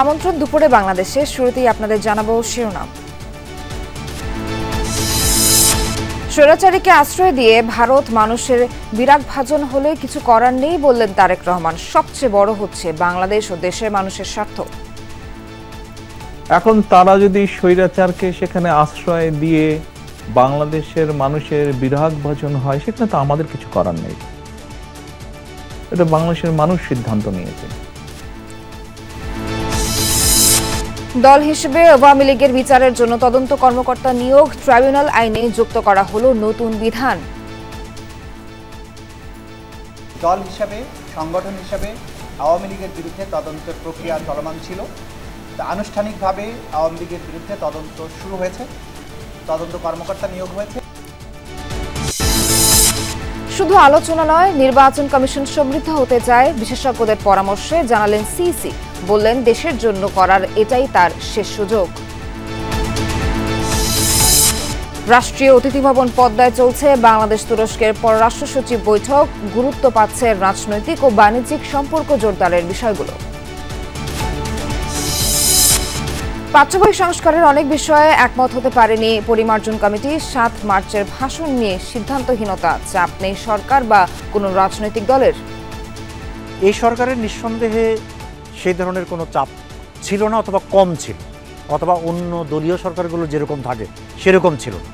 আমন্ত্রণ দুপুরে বাংলাদেশে। শুরুতেই আপনাদের জানাবো শিরোনাম। স্বৈরাচারীকে আশ্রয় দিয়ে ভারত মানুষের বিরাগভাজন হলে কিছু করার নেই বললেন তারেক রহমান। সবচেয়ে বড় হচ্ছে বাংলাদেশ ও দেশের মানুষের স্বার্থ। এখন তারা যদি স্বৈরাচারকে সেখানে আশ্রয় দিয়ে বাংলাদেশের মানুষের বিরাগভাজন হয়, সেখানে তো আমাদের কিছু করার নেই। এটা বাংলাদেশের মানুষ সিদ্ধান্ত নিয়েছে। দল হিসেবে আওয়ামী লীগের বিচারের জন্য তদন্ত কর্মকর্তা নিয়োগ, ট্রাইব্যুনাল আইনে যুক্ত করা হলো নতুন বিধান। দল হিসাবে, সংগঠন হিসাবে আওয়ামী লীগের বিরুদ্ধে তদন্তের প্রক্রিয়া চলমান ছিল। আনুষ্ঠানিকভাবে আওয়ামী লীগের বিরুদ্ধে তদন্ত শুরু হয়েছে, তদন্ত কর্মকর্তা নিয়োগ হয়েছে। শুধু আলোচনা নয়, নির্বাচন কমিশন সমৃদ্ধ হতে চায় বিশেষজ্ঞদের পরামর্শে, জানালেন সিসি। বললেন দেশের জন্য করার এটাই তার শেষ সুযোগ। রাষ্ট্রীয় অতিথি ভবন পদ্মায় চলছে বাংলাদেশ তুরস্কের পররাষ্ট্র সচিব বৈঠক। গুরুত্ব পাচ্ছে রাজনৈতিক ও বাণিজ্যিক সম্পর্ক জোরদারের বিষয়গুলো। পাঠ্যবই সংস্কারের অনেক বিষয়ে একমত হতে পারেনি পরিমার্জন কমিটি। 7 মার্চের ভাষণ নিয়ে সিদ্ধান্তহীনতা, চাপ নেই সরকার বা কোনো রাজনৈতিক দলের। এই সরকারের নিঃসন্দেহে সেই ধরনের কোনো চাপ ছিল না, অথবা কম ছিল, অথবা অন্য দলীয় সরকারগুলো যেরকম থাকে সেরকম ছিল না।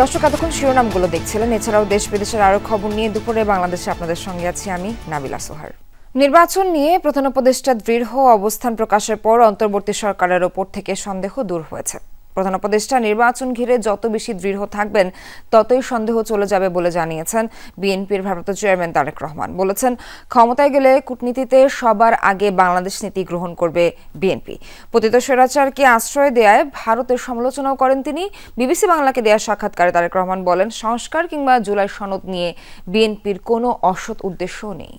দর্শক, এতক্ষণ শিরোনামগুলো দেখছিলেন। এছাড়াও দেশ বিদেশের আরো খবর নিয়ে দুপুরে বাংলাদেশে আপনাদের সঙ্গে আছি আমি নাবিলা সোহার। নির্বাচন নিয়ে প্রধান উপদেষ্টা দৃঢ় অবস্থান প্রকাশের পর অন্তর্বর্তী সরকারের ওপর থেকে সন্দেহ দূর হয়েছে। প্রধান উপদেষ্টা নির্বাচন ঘিরে যত বেশি দৃঢ় থাকবেন ততই সন্দেহ চলে যাবে বলে জানিয়েছেন বিএনপির ভারপ্রাপ্ত চেয়ারম্যান তারেক রহমান। বলেছেন, ক্ষমতায় গেলে কূটনীতিতে সবার আগে বাংলাদেশ নীতি গ্রহণ করবে বিএনপি। পতিত স্বৈরাচারকে আশ্রয় দেয়ায় ভারতের সমালোচনাও করেন তিনি। বিবিসি বাংলাকে দেয়া সাক্ষাৎকারে তারেক রহমান বলেন, সংস্কার কিংবা জুলাই সনদ নিয়ে বিএনপির কোনো অসৎ উদ্দেশ্য নেই।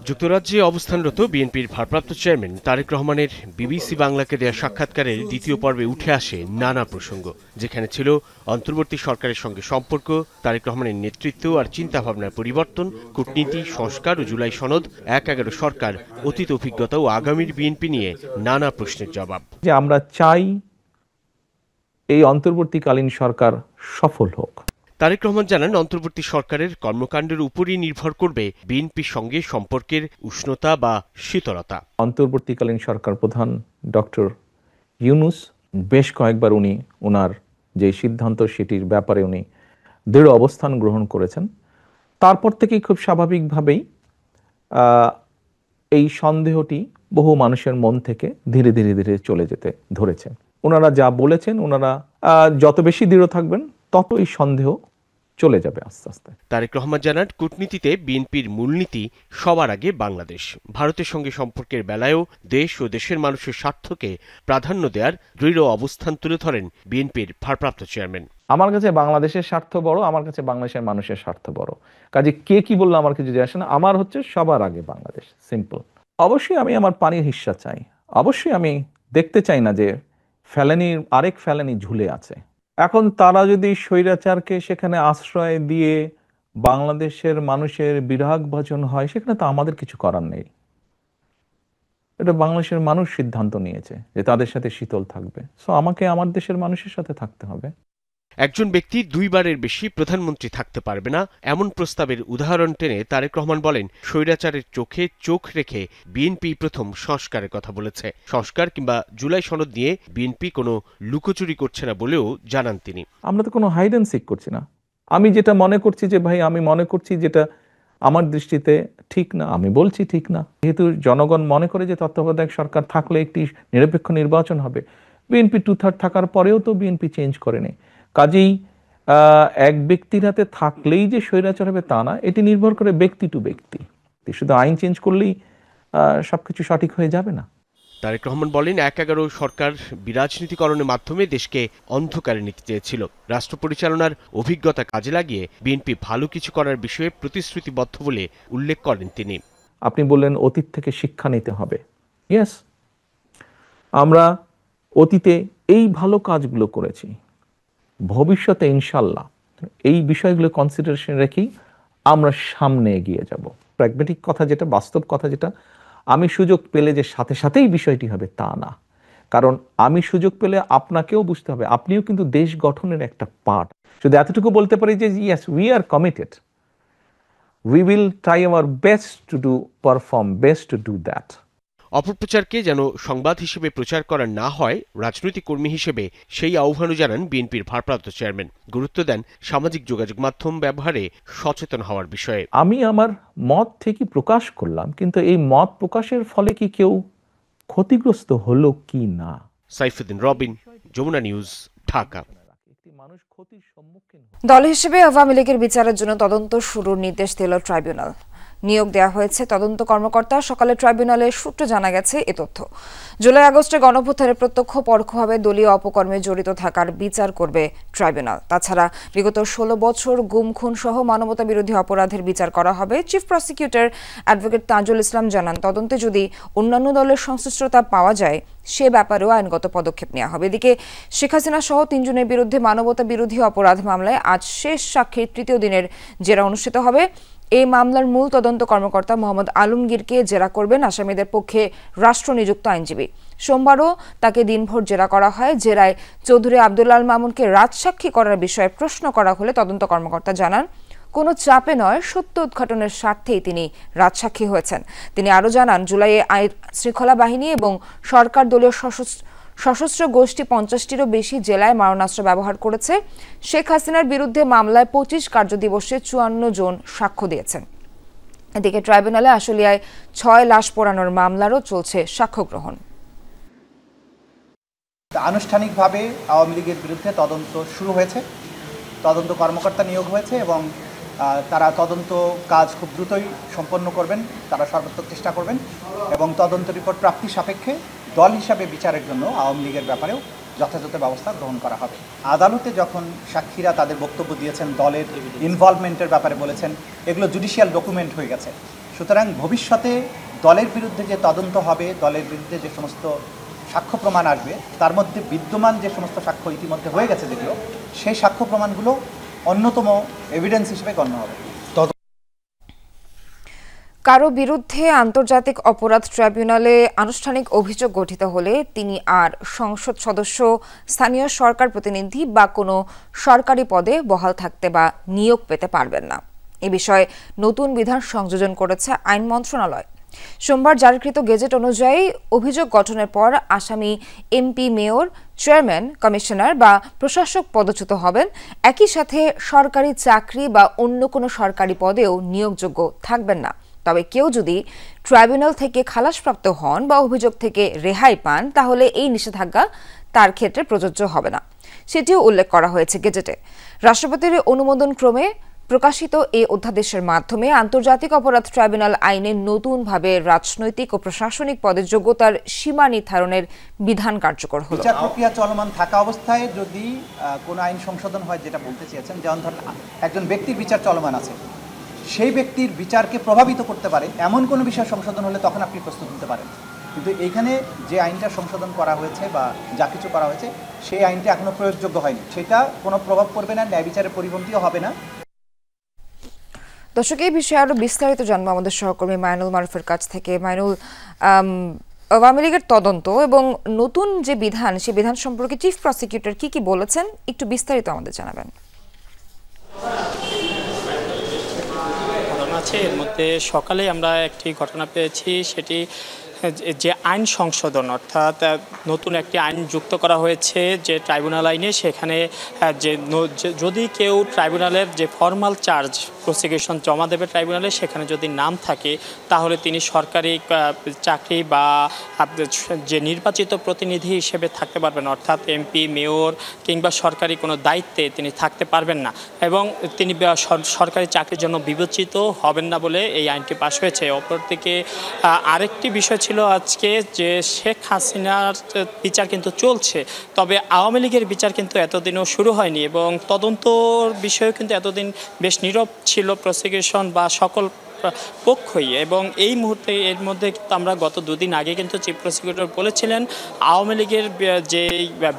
যুক্তরাজ্যে অবস্থানরত বিএনপির ভারপ্রাপ্ত চেয়ারম্যান তারেক রহমানের বিবিসি বাংলাকে দেয়া সাক্ষাৎকারের দ্বিতীয় পর্বে উঠে আসে নানা প্রসঙ্গ, যেখানে ছিল অন্তর্বর্তী সরকারের সঙ্গে সম্পর্ক, তারেক রহমানের নেতৃত্ব আর চিন্তাভাবনার পরিবর্তন, কূটনীতি, সংস্কার ও জুলাই সনদ, ১/১১ সরকার, অতীত অভিজ্ঞতা ও আগামীর বিএনপি নিয়ে নানা প্রশ্নের জবাব। যে আমরা চাই এই অন্তর্বর্তীকালীন সরকার সফল হোক। তারেক রহমান জানান, অন্তর্বর্তী সরকারের কর্মকাণ্ডের উপরই নির্ভর করবে বিএনপির সঙ্গে সম্পর্কের উষ্ণতা বা শীতলতা। অন্তর্বর্তীকালীন সরকার প্রধান ডক্টর ইউনূস বেশ কয়েকবার উনি ওনার যে সিদ্ধান্ত সেটির ব্যাপারে উনি দৃঢ় অবস্থান গ্রহণ করেছেন। তারপর থেকেই খুব স্বাভাবিকভাবেই এই সন্দেহটি বহু মানুষের মন থেকে ধীরে ধীরে ধীরে চলে যেতে ধরেছে। ওনারা যা বলেছেন, ওনারা যত বেশি দৃঢ় থাকবেন তত এই সন্দেহ চলে যাবে আস্তে আস্তে। তারেক রহমান জানান, কূটনীতিতে বিএনপির মূলনীতি সবার আগে বাংলাদেশ। ভারতের সঙ্গে সম্পর্কের বেলায়ও দেশ ও দেশের মানুষের স্বার্থকে প্রাধান্য দেওয়ার দৃঢ় অবস্থান তুলে ধরেন বিএনপির ভারপ্রাপ্ত চেয়ারম্যান। আমার কাছে বাংলাদেশের স্বার্থ বড়, আমার কাছে বাংলাদেশের মানুষের স্বার্থ বড়। কাজে কে কি বললো আমার কিছু যায় আসে না, আমার হচ্ছে সবার আগে বাংলাদেশ, সিম্পল। অবশ্যই আমি আমার পানির হিস্সা চাই। অবশ্যই আমি দেখতে চাই না যে ফেলানির আরেক ফেলানি ঝুলে আছে। এখন তারা যদি স্বৈরাচারকে সেখানে আশ্রয় দিয়ে বাংলাদেশের মানুষের বিরাগভাজন হয়, সেখানে তো আমাদের কিছু করার নেই। এটা বাংলাদেশের মানুষ সিদ্ধান্ত নিয়েছে যে তাদের সাথে শীতল থাকবে। সো আমাকে আমার দেশের মানুষের সাথে থাকতে হবে। একজন ব্যক্তি 2 বারের বেশি প্রধানমন্ত্রী থাকতে পারবে না, এমন প্রস্তাবের উদাহরণ টেনে তারেক রহমান বলেন, স্বৈরাচারের চোখে চোখ রেখে বিএনপি প্রথম সংস্কারের কথা বলেছে। সংস্কার কিংবা জুলাই সনদ নিয়ে বিএনপি কোনো লুকোচুরি করছে না বলেও জানান তিনি। আমরা তো কোনো হাইড অ্যান্ড সিক করছি না। আমি যেটা মনে করছি যে ভাই, আমি মনে করছি যেটা আমার দৃষ্টিতে ঠিক না, আমি বলছি ঠিক না। যেহেতু জনগণ মনে করে যে তত্ত্বাবধায়ক সরকার থাকলে একটি নিরপেক্ষ নির্বাচন হবে, বিএনপি 2/3 থাকার পরেও তো বিএনপি চেঞ্জ করেনি। কাজেই এক ব্যক্তির হাতে থাকলেই যে স্বৈরাচার হবে তা না, এটি নির্ভর করে ব্যক্তি টু ব্যক্তি। শুধু আইন চেঞ্জ করলেই সবকিছু সঠিক হয়ে যাবে না। তারেক রহমান বলেন ১/১১ সরকার বিরাজনীতিকরণের মাধ্যমে দেশকে অন্ধকারে নিতে চেয়েছিল। রাষ্ট্র পরিচালনার অভিজ্ঞতা কাজে লাগিয়ে বিএনপি ভালো কিছু করার বিষয়ে প্রতিশ্রুতিবদ্ধ বলে উল্লেখ করেন তিনি। আপনি বললেন অতীত থেকে শিক্ষা নিতে হবে। ইয়েস, আমরা অতীতে এই ভালো কাজগুলো করেছি, ভবিষ্যতে ইনশাল্লাহ এই বিষয়গুলো কনসিডারেশন রেখেই আমরা সামনে এগিয়ে যাব। প্র্যাগমেটিক কথা যেটা, বাস্তব কথা যেটা, আমি সুযোগ পেলে যে সাথে সাথেই বিষয়টি হবে তা না। কারণ আমি সুযোগ পেলে আপনাকেও বুঝতে হবে আপনিও কিন্তু দেশ গঠনের একটা পার্ট। শুধু এতটুকু বলতে পারি যে yes, we are committed, we will try our best to perform best to do that. অপপ্রচারকে যেন সংবাদ হিসেবে প্রচার করা না হয়, রাজনৈতিক কর্মী হিসেবে সেই আহ্বানও জানান বিএনপির ভারপ্রাপ্ত চেয়ারম্যান। গুরুত্ব দেন সামাজিক যোগাযোগ মাধ্যম ব্যবহারে সচেতন হওয়ার বিষয়ে। আমি আমার মত থেকে প্রকাশ করলাম, কিন্তু এই মত প্রকাশের ফলে কি কেউ ক্ষতিগ্রস্ত হলো কি না। সাইফুদ্দিন রবিন, যমুনা নিউজ, ঢাকা। মানুষ ক্ষতির সম্মুখীন। দল হিসেবে আওয়ামী লীগের বিচারের জন্য তদন্ত শুরুর নির্দেশ দিল ট্রাইব্যুনাল। নিয়োগ দেওয়া হয়েছে তদন্ত কর্মকর্তা। সকালে ট্রাইব্যুনালের সূত্রে জানা গেছে এ তথ্য। জুলাই আগস্টে গণঅভ্যুত্থানে প্রত্যক্ষ পরোক্ষভাবে দলীয় অপকর্মে জড়িত থাকার বিচার করবে ট্রাইব্যুনাল। তাছাড়া বিগত 16 বছর গুম খুন সহ মানবতা বিরোধী অপরাধের বিচার করা হবে। Chief prosecutor advocate Tajul Islam জানান, তদন্তে যদি অন্যান্য দলের সংশ্লিষ্টতা পাওয়া যায় সে ব্যাপারেও আইনগত পদক্ষেপ নেওয়া হবে। এদিকে শেখ হাসিনা সহ 3 জনের বিরুদ্ধে মানবতা বিরোধী অপরাধ মামলায় আজ শেষ সাক্ষীর 3য় দিনের জেরা অনুষ্ঠিত হবে। এই মামলার মূল তদন্ত কর্মকর্তা মোহাম্মদ আলমগীরকে জেরা করবেন আসামিদের পক্ষে রাষ্ট্র নিযুক্ত আইনজীবী। সোমবারও তাকে দিনভর জেরা করা হয়। জেরায় চৌধুরী আব্দুল আল মামুনকে রাজসাক্ষী করার বিষয়ে প্রশ্ন করা হলে তদন্ত কর্মকর্তা জানান, কোনো চাপে নয়, সত্য উদ্ঘাটনের স্বার্থেই তিনি রাজসাক্ষী হয়েছেন। তিনি আরও জানান, জুলাইয়ে আইন শৃঙ্খলা বাহিনী এবং সরকার দলীয় সশস্ত্র গোষ্ঠী 50টিরও বেশি জেলায় মারণাস্ত্র ব্যবহার করেছে। শেখ হাসিনার বিরুদ্ধে মামলায় 25 কার্যদিবসে 54 জন সাক্ষ্য দিয়েছেন। এদিকে ট্রাইব্যুনালে আশুলিয়ায় 6 লাশ পোড়ানোর মামলারও চলছে সাক্ষ্য গ্রহণ। আনুষ্ঠানিকভাবে আওয়ামী লীগের বিরুদ্ধে তদন্ত শুরু হয়েছে, তদন্ত কর্মকর্তা নিয়োগ হয়েছে এবং তারা তদন্ত কাজ খুব দ্রুতই সম্পন্ন করবেন। তারা সর্বোত্তম চেষ্টা করবেন এবং তদন্ত রিপোর্ট প্রাপ্তি সাপেক্ষে দল হিসাবে বিচারের জন্য আওয়ামী লীগের ব্যাপারেও যথাযথ ব্যবস্থা গ্রহণ করা হবে। আদালতে যখন সাক্ষীরা তাদের বক্তব্য দিয়েছেন, দলের ইনভলভমেন্টের ব্যাপারে বলেছেন, এগুলো জুডিশিয়াল ডকুমেন্ট হয়ে গেছে। সুতরাং ভবিষ্যতে দলের বিরুদ্ধে যে তদন্ত হবে, দলের বিরুদ্ধে যে সমস্ত সাক্ষ্য প্রমাণ আসবে, তার মধ্যে বিদ্যমান যে সমস্ত সাক্ষ্য ইতিমধ্যে হয়ে গেছে যেগুলো, সেই সাক্ষ্য প্রমাণগুলো অন্যতম এভিডেন্স হিসেবে গণ্য হবে। কারো বিরুদ্ধে আন্তর্জাতিক অপরাধ ট্রাইব্যুনালে আনুষ্ঠানিক অভিযোগ গঠিত হলে তিনি আর সংসদ সদস্য, স্থানীয় সরকার প্রতিনিধি বা কোনো সরকারি পদে বহাল থাকতে বা নিয়োগ পেতে পারবেন না। এ বিষয়ে নতুন বিধান সংযোজন করেছে আইন মন্ত্রণালয়। সোমবার জারিকৃত গেজেট অনুযায়ী অভিযোগ গঠনের পর আসামি এমপি, মেয়র, চেয়ারম্যান, কমিশনার বা প্রশাসক পদচ্যুত হবেন। একই সাথে সরকারি চাকরি বা অন্য কোনো সরকারি পদেও নিয়োগযোগ্য থাকবেন না। তবে কেউ যদি ট্রাইব্যুনাল থেকে খালাসপ্রাপ্ত হন বা অভিযোগ থেকে রেহাই পান, তাহলে এই নিষেধাজ্ঞা তার ক্ষেত্রে প্রযোজ্য হবে না, সেটিও উল্লেখ করা হয়েছে গেজেটে। রাষ্ট্রপতির অনুমোদন ক্রমে প্রকাশিত এই অধ্যাদেশের মাধ্যমে আন্তর্জাতিক অপরাধ ট্রাইব্যুনাল আইনে নতুনভাবে রাজনৈতিক ও প্রশাসনিক পদের যোগ্যতার সীমা নির্ধারণের বিধান কার্যকর হলো। বিচার প্রক্রিয়া চলমান থাকা অবস্থায় যদি কোনো আইন সংশোধন হয়, যেটা বলতে চেয়েছেন, যেমন ধরুন একজন ব্যক্তির বিচার চলমান আছে, সেই ব্যক্তির বিচারকে প্রভাবিত করতে পারে এমন কোনো বিষয় সংশোধন হলে তখন আপনি প্রস্তুত হতে পারেন। কিন্তু এইখানে যে আইনটা সংশোধন করা হয়েছে বা যা কিছু করা হয়েছে, সেই আইনটা এখনো প্রয়োগযোগ্য হয়নি, সেটা কোনো প্রভাব পড়বে না, ন্যায় বিচারের পরিপন্থীও হবে না। দর্শক, এই বিষয়ে আরো বিস্তারিত জানবো আমাদের সহকর্মী মাইনুল মারুফের কাছ থেকে। মাইনুল, আওয়ামী লীগের তদন্ত এবং নতুন যে বিধান, সেই বিধান সম্পর্কে চিফ প্রসিকিউটর কি বলেছেন, একটু বিস্তারিত আমাদের জানাবেন। এর মধ্যে সকালে আমরা একটি ঘটনা পেয়েছি, সেটি যে আইন সংশোধন, অর্থাৎ নতুন একটি আইন যুক্ত করা হয়েছে যে ট্রাইব্যুনাল আইনে। সেখানে যে যদি কেউ ট্রাইব্যুনালের যে ফর্মাল চার্জ প্রসিকিউশন জমা দেবে ট্রাইব্যুনালে, সেখানে যদি নাম থাকে তাহলে তিনি সরকারি চাকরি বা যে নির্বাচিত প্রতিনিধি হিসেবে থাকতে পারবেন, অর্থাৎ এমপি, মেয়র কিংবা সরকারি কোনো দায়িত্বে তিনি থাকতে পারবেন না এবং তিনি সরকারি চাকরির জন্য বিবেচিত হবেন না বলে এই আইনটি পাশ হয়েছে। অপরদিকে আরেকটি বিষয় ছিল আজকে যে শেখ হাসিনার বিচার কিন্তু চলছে, তবে আওয়ামী লীগের বিচার কিন্তু এতদিনও শুরু হয়নি এবং তদন্তর বিষয়েও কিন্তু এতদিন বেশ নীরব ছিল প্রসিকিউশন বা সকল পক্ষই। এবং এই মুহূর্তে এর মধ্যে আমরা গত দুদিন আগে কিন্তু চিফ প্রসিকিউটর বলেছিলেন আওয়ামী লীগের যে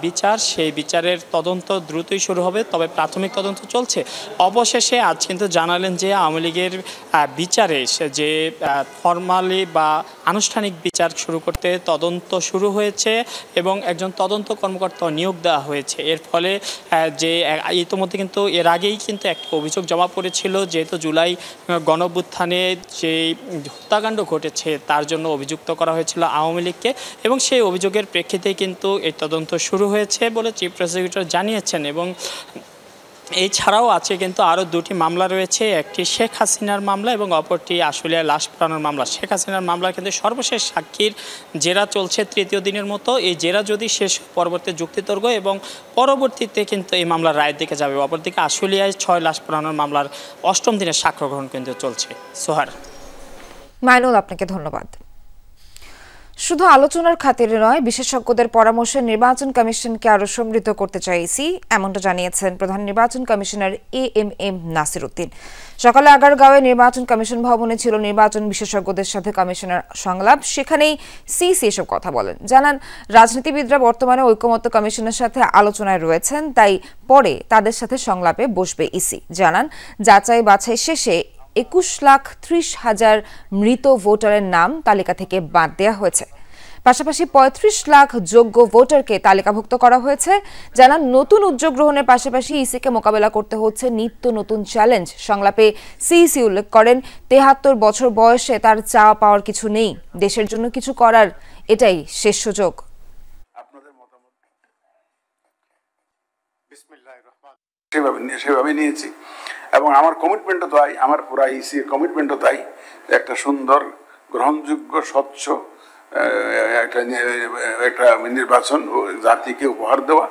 বিচার সেই বিচারের তদন্ত দ্রুতই শুরু হবে, তবে প্রাথমিক তদন্ত চলছে। অবশেষে আজ কিন্তু জানালেন যে আওয়ামী লীগের বিচারে যে ফরমালি বা আনুষ্ঠানিক বিচার শুরু করতে তদন্ত শুরু হয়েছে এবং একজন তদন্ত কর্মকর্তা নিয়োগ দেওয়া হয়েছে। এর ফলে যে ইতিমধ্যে কিন্তু এর আগেই কিন্তু একটা অভিযোগ জমা পড়েছিল, যেহেতু জুলাই গণঅভ্যুত্থানে যে হত্যাকাণ্ড ঘটেছে তার জন্য অভিযুক্ত করা হয়েছিল আওয়ামী লীগকে এবং সেই অভিযোগের প্রেক্ষিতেই কিন্তু এই তদন্ত শুরু হয়েছে বলে চিফ প্রসিকিউটর জানিয়েছেন। এবং এছাড়াও আছে কিন্তু আরও দুটি মামলা রয়েছে, একটি শেখ হাসিনার মামলা এবং অপরটি আশুলিয়া লাশ পোড়ানোর মামলা। শেখ হাসিনার মামলা কিন্তু সর্বশেষ সাক্ষীর জেরা চলছে তৃতীয় দিনের মতো। এই জেরা যদি শেষ পরবর্তী যুক্তিতর্ক এবং পরবর্তীতে কিন্তু এই মামলার রায়ের দিকে যাবে। অপরদিকে আশুলিয়ায় 6 লাশ পোড়ানোর মামলার 8ম দিনের সাক্ষ্য গ্রহণ কিন্তু চলছে। সোহার। মাইনুল, আপনাকে ধন্যবাদ। শুধু আলোচনার খাতিরে নয়, বিশেষজ্ঞদের পরামর্শে নির্বাচন কমিশনকে আরো সমৃদ্ধ করতে চাইছি, এমনটা জানিয়েছেন প্রধান নির্বাচন কমিশনার এএমএম নাসির উদ্দিন। সকালে আগারগাঁওয়ে নির্বাচন কমিশন ভবনে ছিল নির্বাচন বিশেষজ্ঞদের সাথে কমিশনের সংলাপ। সেখানেই সিসি এসব কথা বলেন। জানান, রাজনীতিবিদরা বর্তমানে ঐকমত্য কমিশনের সাথে আলোচনায় রয়েছেন, তাই পরে তাদের সাথে সংলাপে বসবে ইসি। জানান, যাচাই বাছাই শেষে 21,30,000 মৃত ভোটারের নাম তালিকা থেকে বাদ দেওয়া হয়েছে। পাশাপাশি 35 লাখ যোগ্য ভোটারকে তালিকাভুক্ত করা হয়েছে। জানান, নতুন উদ্যোগ গ্রহণের পাশাপাশি ইসিকে মোকাবেলা করতে হচ্ছে নিত্য নতুন চ্যালেঞ্জ। সংলাপে সিইসি উল্লেখ করেন, 73 বছর বয়সে তার চাওয়া পাওয়ার কিছু নেই, দেশের জন্য কিছু করার এটাই শেষ সুযোগ। আপনাদের মতামত সেভাবে নিয়েছি এবং আমার কমিটমেন্টও তাই, আমার পুরা ইসির কমিটমেন্টও তাই, একটা সুন্দর গ্রহণযোগ্য স্বচ্ছ একটা নির্বাচন জাতিকে উপহার দেওয়া।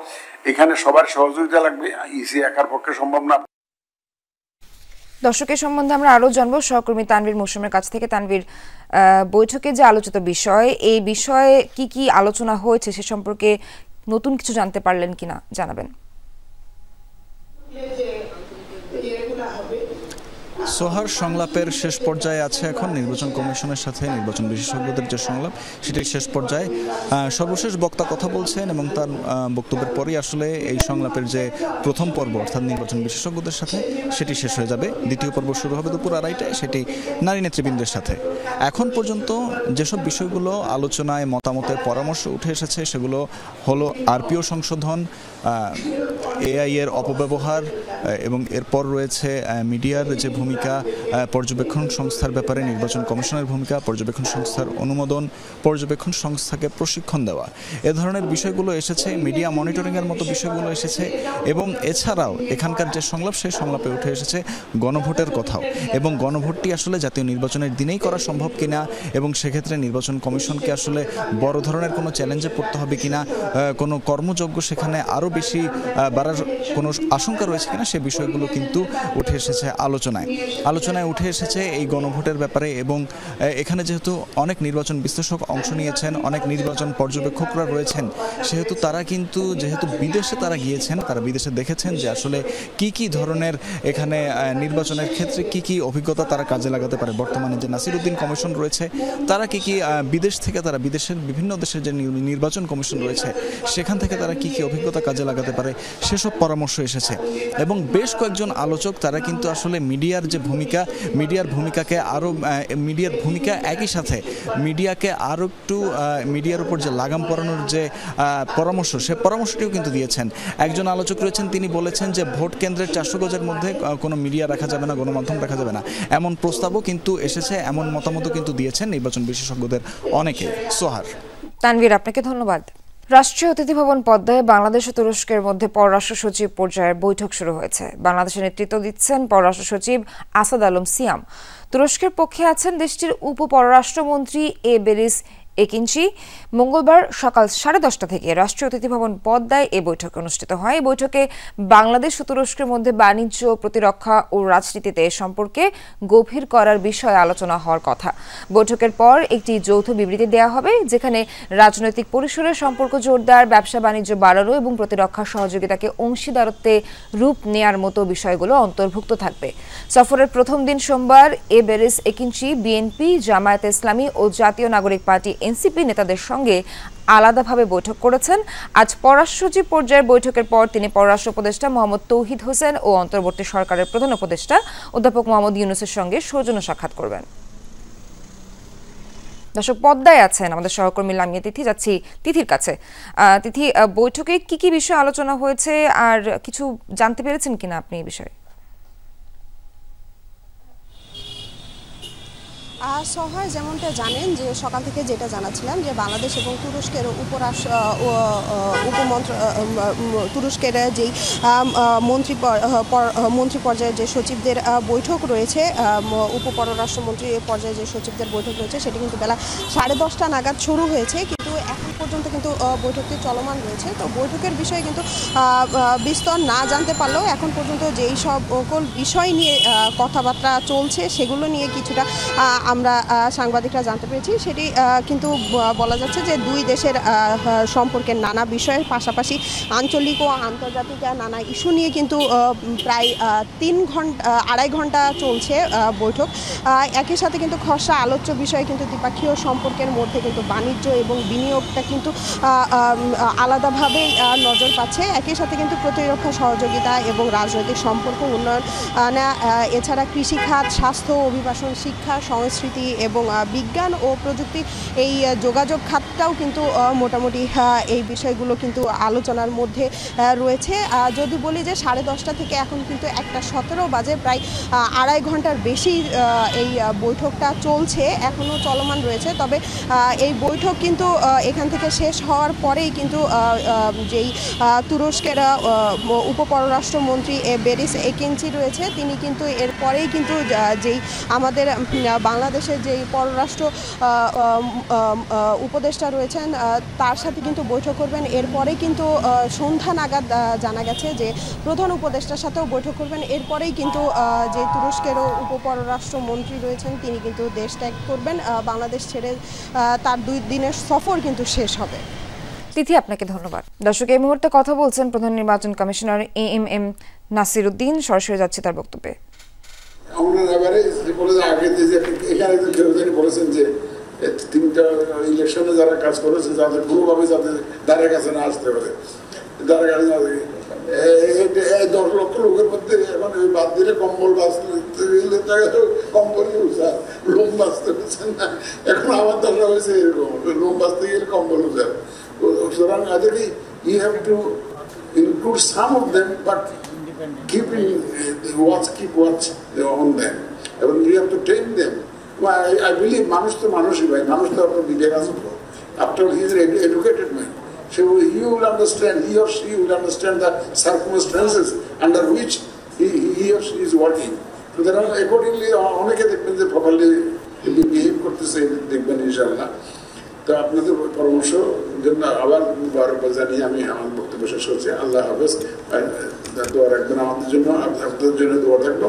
এখানে সবার সহযোগিতা লাগবে, ইসি একার পক্ষে সম্ভব না। দর্শকের সম্বন্ধে আমরা আরো জানবো সহকর্মী তানভীর মৌসুমের কাছ থেকে। তানভীর, বৈঠকে যে আলোচিত বিষয়, এই বিষয়ে কি কি আলোচনা হয়েছে সে সম্পর্কে নতুন কিছু জানতে পারলেন কিনা জানাবেন। সোহার, সংলাপের শেষ পর্যায়ে আছে এখন নির্বাচন কমিশনের সাথে নির্বাচন বিশেষজ্ঞদের যে সংলাপ সেটির শেষ পর্যায়ে সর্বশেষ বক্তা কথা বলছেন এবং তার বক্তব্যের পরেই আসলে এই সংলাপের যে প্রথম পর্ব অর্থাৎ নির্বাচন বিশেষজ্ঞদের সাথে সেটি শেষ হয়ে যাবে। দ্বিতীয় পর্ব শুরু হবে দুপুর 2:30টায়, সেটি নারী নেতৃবৃন্দের সাথে। এখন পর্যন্ত যেসব বিষয়গুলো আলোচনায় মতামতের পরামর্শ উঠে এসেছে সেগুলো হলো আরপিও সংশোধন, এআই এর অপব্যবহার এবং এরপর রয়েছে মিডিয়ার যে ভূমিকা, পর্যবেক্ষণ সংস্থার ব্যাপারে নির্বাচন কমিশনের ভূমিকা, পর্যবেক্ষণ সংস্থার অনুমোদন, পর্যবেক্ষণ সংস্থাকে প্রশিক্ষণ দেওয়া, এ ধরনের বিষয়গুলো এসেছে। মিডিয়া মনিটরিংয়ের মতো বিষয়গুলো এসেছে এবং এছাড়াও এখানকার যে সংলাপ সেই সংলাপে উঠে এসেছে গণভোটের কথাও এবং গণভোটটি আসলে জাতীয় নির্বাচনের দিনেই করা সম্ভব কিনা এবং সেক্ষেত্রে নির্বাচন কমিশনকে আসলে বড় ধরনের কোনো চ্যালেঞ্জে পড়তে হবে কিনা, কোনো কর্মযজ্ঞ সেখানে আরও বেশি বাড়ার কোনো আশঙ্কা রয়েছে কিনা, সে বিষয়গুলো কিন্তু উঠে এসেছে আলোচনায় উঠে এসেছে এই গণভোটের ব্যাপারে। এবং এখানে যেহেতু অনেক নির্বাচন বিশ্লেষক অংশ নিয়েছেন, অনেক নির্বাচন পর্যবেক্ষকরা রয়েছেন, সেহেতু তারা কিন্তু যেহেতু বিদেশে তারা গিয়েছেন, তারা বিদেশে দেখেছেন যে আসলে কি ধরনের এখানে নির্বাচনের ক্ষেত্রে কি অভিজ্ঞতা তারা কাজে লাগাতে পারে। বর্তমানে যে নাসির উদ্দিন কমিশন রয়েছে তারা কি বিদেশ থেকে, তারা বিদেশের বিভিন্ন দেশের যে নির্বাচন কমিশন রয়েছে সেখান থেকে তারা কি অভিজ্ঞতা কাজে লাগাতে পারে সেসব পরামর্শ এসেছে। এবং বেশ কয়েকজন আলোচক তারা কিন্তু আসলে মিডিয়ার যে ভূমিকা, মিডিয়ার ভূমিকা একই সাথে মিডিয়াকে আরও একটু মিডিয়ার উপর যে লাগাম পরানোর যে পরামর্শ, সে পরামর্শটিও কিন্তু দিয়েছেন। একজন আলোচক রয়েছেন, তিনি বলেছেন যে ভোট কেন্দ্রের 400 গজের মধ্যে কোনো মিডিয়া রাখা যাবে না, গণমাধ্যম রাখা যাবে না, এমন প্রস্তাবও কিন্তু এসেছে, এমন মতামতও কিন্তু দিয়েছেন নির্বাচন বিশেষজ্ঞদের অনেকে। সোহার। তানভীর, আপনাকে ধন্যবাদ। রাষ্ট্রীয় অতিথি ভবন পদ্মায় বাংলাদেশ ও তুরস্কের মধ্যে পররাষ্ট্র সচিব পর্যায়ের বৈঠক শুরু হয়েছে। বাংলাদেশের নেতৃত্ব দিচ্ছেন পররাষ্ট্র সচিব আসাদ আলম সিয়াম। তুরস্কের পক্ষে আছেন দেশটির উপ পররাষ্ট্রমন্ত্রী বেরিস একিঞ্চি। মঙ্গলবার সকাল 10:30 থেকে রাষ্ট্রীয় অতিথি ভবন পদ্মায় এই বৈঠক অনুষ্ঠিত হয়। এই বৈঠকে বাংলাদেশ ও তুরস্কের মধ্যে বাণিজ্য, প্রতিরক্ষা ও রাজনীতিতে সম্পর্কে গভীর করার বিষয়ে আলোচনা হওয়ার কথা। বৈঠকের পর একটি যৌথ বিবৃতি দেওয়া হবে, যেখানে রাজনৈতিক পরিসরে সম্পর্ক জোরদার, ব্যবসা বাণিজ্য বাড়ানো এবং প্রতিরক্ষা সহযোগিতাকে অংশীদারত্বে রূপ নেয়ার মতো বিষয়গুলো অন্তর্ভুক্ত থাকবে। সফরের প্রথম দিন সোমবার বেরিস একিঞ্চি বিএনপি, জামায়াতে ইসলামী ও জাতীয় নাগরিক পার্টি এনসিপি নেতাদের সঙ্গে আলাদাভাবে বৈঠক করেছেন। আজ পররাষ্ট্র সচিব পর্যায়ের বৈঠকের পর তিনি পররাষ্ট্র উপদেষ্টা মোহাম্মদ তৌহিদ হোসেন ও অন্তর্বর্তী সরকারের প্রধান উপদেষ্টা অধ্যাপক মোহাম্মদ ইউনূসের সঙ্গে সৌজন্য সাক্ষাৎ করবেন। দর্শক, পদ্মায় আছেন আমাদের সহকর্মী লামিয়া তিথি। যাচ্ছি তিথির কাছে। তিথি, বৈঠকে কি কি বিষয়ে আলোচনা হয়েছে আর কিছু জানতে পেরেছেন কিনা আপনি এই বিষয়ে? সহায় যেমনটা জানেন যে সকাল থেকে যেটা জানাচ্ছিলাম যে বাংলাদেশ এবং তুরস্কের তুরস্কের যেই মন্ত্রী পর্যায়ে যে সচিবদের বৈঠক রয়েছে, উপপররাষ্ট্রমন্ত্রী পর্যায়ে যে সচিবদের বৈঠক রয়েছে, সেটি কিন্তু বেলা 10:30 নাগাদ শুরু হয়েছে, কিন্তু এখন পর্যন্ত কিন্তু বৈঠকটি চলমান রয়েছে। তো বৈঠকের বিষয়ে কিন্তু বিস্তর না জানতে পারলেও এখন পর্যন্ত যেই সকল বিষয় নিয়ে কথাবার্তা চলছে সেগুলো নিয়ে কিছুটা আমরা সাংবাদিকরা জানতে পেরেছি। সেটি কিন্তু বলা যাচ্ছে যে দুই দেশের সম্পর্কের নানা বিষয়ের পাশাপাশি আঞ্চলিক ও আন্তর্জাতিক নানা ইস্যু নিয়ে কিন্তু প্রায় 2.5 ঘন্টা চলছে বৈঠক। একই সাথে কিন্তু খসড়া আলোচ্য বিষয়ে কিন্তু দ্বিপাক্ষীয় সম্পর্কের মধ্যে কিন্তু বাণিজ্য এবং বিনিয়োগটা কিন্তু আলাদাভাবে নজর পাচ্ছে। একই সাথে কিন্তু প্রতিরক্ষা সহযোগিতা এবং রাজনৈতিক সম্পর্ক উন্নয়ন, এছাড়া কৃষিখাত, স্বাস্থ্য, অভিবাসন, শিক্ষা, সংস্কৃতি এবং বিজ্ঞান ও প্রযুক্তি, এই যোগাযোগ খাতটাও কিন্তু মোটামুটি এই বিষয়গুলো কিন্তু আলোচনার মধ্যে রয়েছে। যদি বলি যে 10:30 থেকে এখন কিন্তু 1:17 বাজে, প্রায় 2.5 ঘন্টার বেশি এই বৈঠকটা চলছে, এখনও চলমান রয়েছে। তবে এই বৈঠক কিন্তু এখান থেকে শেষ হওয়ার পরেই কিন্তু যেই তুরস্কের উপপররাষ্ট্রমন্ত্রী বেরিস একিঞ্চি রয়েছে, তিনি কিন্তু এরপরেই কিন্তু যেই আমাদের বাংলাদেশের যেই পররাষ্ট্র উপদেষ্টা রয়েছেন তার সাথে কিন্তু বৈঠক করবেন। এরপরে কিন্তু সন্ধ্যা নাগাদ জানা গেছে যে প্রধান উপদেষ্টার সাথেও বৈঠক করবেন। এরপরেই কিন্তু যে তুরস্কেরও উপপররাষ্ট্রমন্ত্রী রয়েছেন তিনি কিন্তু দেশ ত্যাগ করবেন। বাংলাদেশ ছেড়ে তার 2 দিনের সফর কিন্তু শেষ হবে। তিথি, আপনাকে ধন্যবাদ। দর্শক, এই মুহূর্তে কথা বলছেন প্রধান নির্বাচন কমিশনার এম নাসির উদ্দিন। সরাসরি যাচ্ছে তার বক্তব্যে। বলেছেন যে 3টা ইলেকশনে যারা কাজ করেছে যাদের কোনোভাবে যাদের দ্বারের কাছে না আসতে পারে, দ্বারের কাছে না, 10 লক্ষ লোকের মধ্যে এখন বাদ দিলে কম্বল বাঁচতে কম্বলই উঠার, লোম বাঁচতে পারছেন না। এখন আমার দরকার হয়েছে এরকম, লোম বাঁচতে গেলে কম্বল উঠার। সুতরাং আজকে you have to include some of them, but keep watch on them. এবং you have to train them. I believe মানুষ তো মানুষই ভাই, মানুষ তো আপনার বিবেক আছে। After he is an educated man, so he will understand, he or she will understand the circumstances under which he or she is working. সুতরাং accordingly অনেকে দেখবেন যে প্রপারলি বিহেভ করতেছে, দেখবেন ইনশাআল্লাহ। তো আপনাদের পরামর্শ জন্য আবার মুবারকবাদ জানিয়ে আমি আমার বক্তব্য শেষ করছি। আল্লাহ হাফেজ। দোয়া রাখবেন আমাদের জন্য, আপনাদের জন্য দোয়া থাকবো।